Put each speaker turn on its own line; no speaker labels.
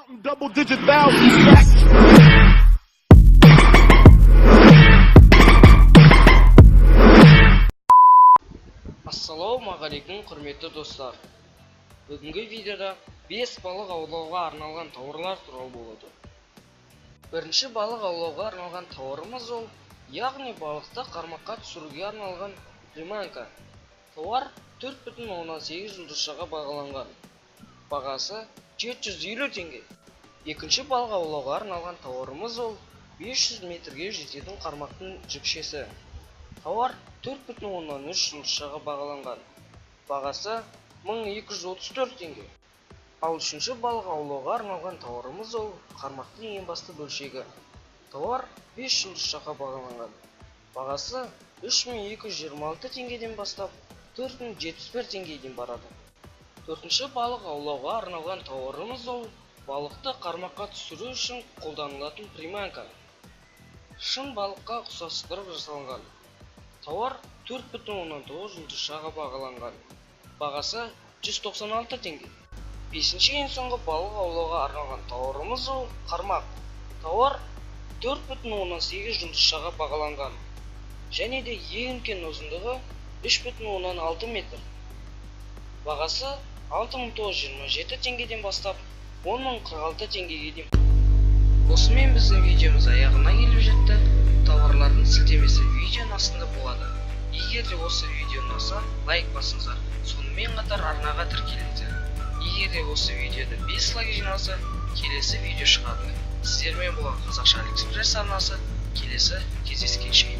Double digit thousands.
Ассалаумағалейкум құрметті достар. Бүгінгі видеода 5 балық аулауға арналған тауарлар туралы болады. Бірінші балық аулауға арналған тауарымыз ол, яғни балықты қармаққа түсіруге арналған приманка. Тауар 4,8 жұлдызшаға бағаланған. Бағасы 750 теңге. Екінші балық аулауға арналған тауарымыз ол 500 метрге жететін қармақтың жіпшесі. Тауар 4,3 жұлдызшаға бағаланған. Бағасы 1234 теңге. Ал үшінші балық аулауға арналған тауарымыз ол қармақтың ең басты бөлшегі. Тауар 5 жұлдызшаға бағаланған. Бағасы 3226 теңгеден бастап 4071 теңгеден барады. Төртінші балық аулауға арналған тауарымыз ол балықты қармаққа түсіру үшін қолданылатын приманка. Шын балыққа ұқсастырып жасалған. Тауар 4,9 жұлдызшаға бағаланған. Бағасы 196 теңге. Бесінші ең соңғы балық аулауға арналған тауарымыз ол қармақ. Тауар 4,8 жұлдызшаға бағаланған. Және де ең үлкен ұзындығы 3,6 метр. Бағасы 6927 теңгеден бастап 10.046 теңгеге дейін. Осымен біздің видеомыз аяғына келіп жетті. Тауарлардың сілтемесі видеоның астында болады. Егер де осы видео ұнаса, лайк басыңыздар. Сонымен қатар арнаға тіркеліңіздер. Егер де осы видеода 5 лайк жиналса, келесі видео шығады. Сіздермен болған қазақша Алиэкспресс арнасы келесі кездескенше.